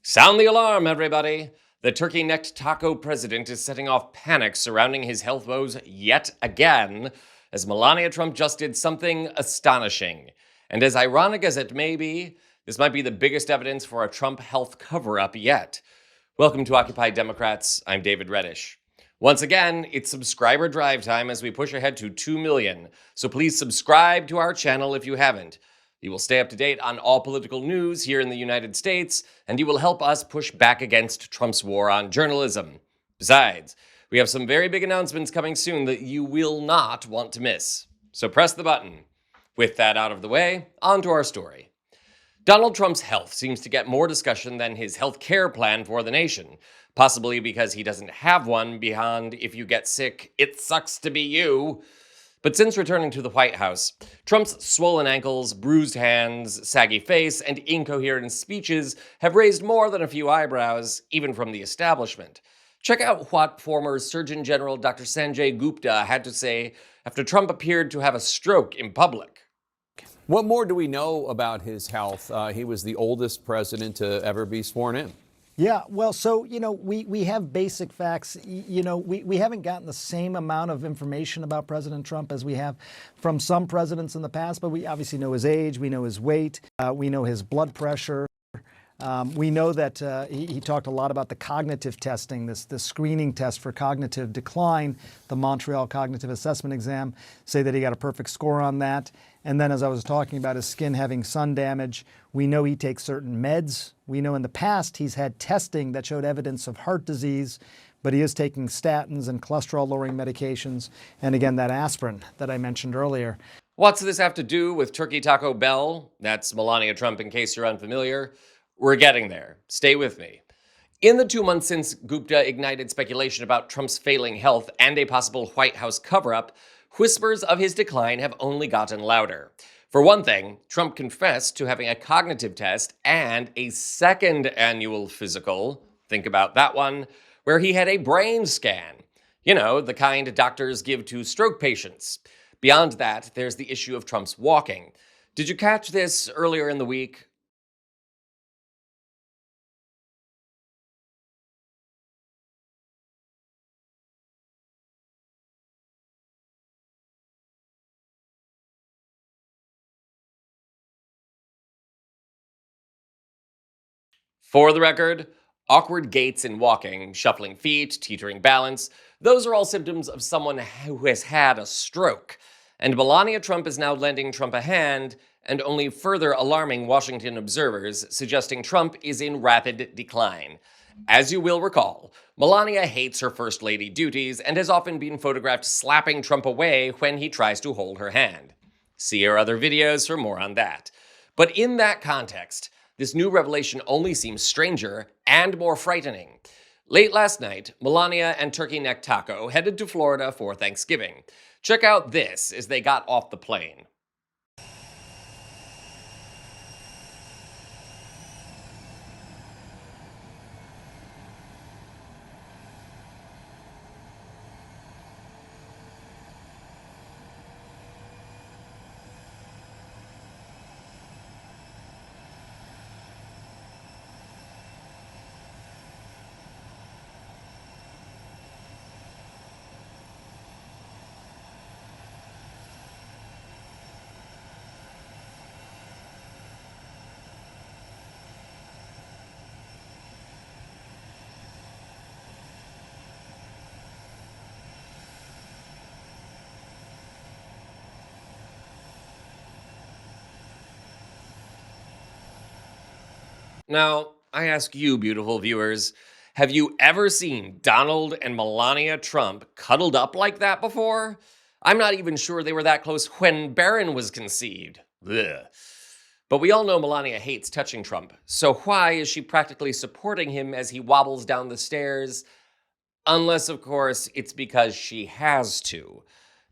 Sound the alarm, everybody! The turkey-necked taco president is setting off panic surrounding his health woes yet again, as Melania Trump just did something astonishing. And as ironic as it may be, this might be the biggest evidence for a Trump health cover-up yet. Welcome to Occupy Democrats. I'm David Reddish. Once again, it's subscriber drive time as we push ahead to 2 million, so please subscribe to our channel if you haven't. You will stay up to date on all political news here in the United States, and you will help us push back against Trump's war on journalism. Besides, we have some very big announcements coming soon that you will not want to miss. So press the button. With that out of the way, on to our story. Donald Trump's health seems to get more discussion than his health care plan for the nation, possibly because he doesn't have one beyond "if you get sick, it sucks to be you." But since returning to the White House, Trump's swollen ankles, bruised hands, saggy face, and incoherent speeches have raised more than a few eyebrows, even from the establishment. Check out what former Surgeon General Dr. Sanjay Gupta had to say after Trump appeared to have a stroke in public. What more do we know about his health? He was the oldest president to ever be sworn in. Yeah, well, so, we have basic facts. We haven't gotten the same amount of information about President Trump as we have from some presidents in the past, but we obviously know his age, we know his weight, we know his blood pressure. We know that he talked a lot about the cognitive testing, this screening test for cognitive decline, the Montreal Cognitive Assessment Exam, say that he got a perfect score on that. And then as I was talking about his skin having sun damage, we know he takes certain meds. We know in the past he's had testing that showed evidence of heart disease, but he is taking statins and cholesterol-lowering medications, and again, that aspirin that I mentioned earlier. What's this have to do with Turkey Taco Bell? That's Melania Trump, in case you're unfamiliar. We're getting there. Stay with me. In the 2 months since Gupta ignited speculation about Trump's failing health and a possible White House cover-up, whispers of his decline have only gotten louder. For one thing, Trump confessed to having a cognitive test and a second annual physical, think about that one, where he had a brain scan. You know, the kind doctors give to stroke patients. Beyond that, there's the issue of Trump's walking. Did you catch this earlier in the week? For the record, awkward gaits in walking, shuffling feet, teetering balance, those are all symptoms of someone who has had a stroke. And Melania Trump is now lending Trump a hand, and only further alarming Washington observers, suggesting Trump is in rapid decline. As you will recall, Melania hates her First Lady duties and has often been photographed slapping Trump away when he tries to hold her hand. See her other videos for more on that. But in that context, this new revelation only seems stranger and more frightening. Late last night, Melania and Turkey Neck Taco headed to Florida for Thanksgiving. Check out this as they got off the plane. Now, I ask you, beautiful viewers, have you ever seen Donald and Melania Trump cuddled up like that before? I'm not even sure they were that close when Barron was conceived. Ugh. But we all know Melania hates touching Trump, so why is she practically supporting him as he wobbles down the stairs? Unless, of course, it's because she has to.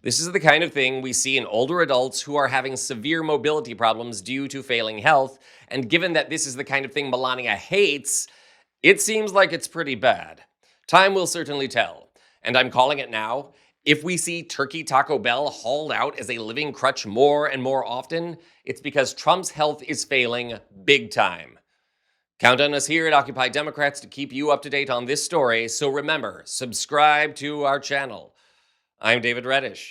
This is the kind of thing we see in older adults who are having severe mobility problems due to failing health, and given that this is the kind of thing Melania hates, it seems like it's pretty bad. Time will certainly tell, and I'm calling it now. If we see Turkey Taco Bell hauled out as a living crutch more and more often, it's because Trump's health is failing big time. Count on us here at Occupy Democrats to keep you up to date on this story, so remember, subscribe to our channel. I'm David Reddish.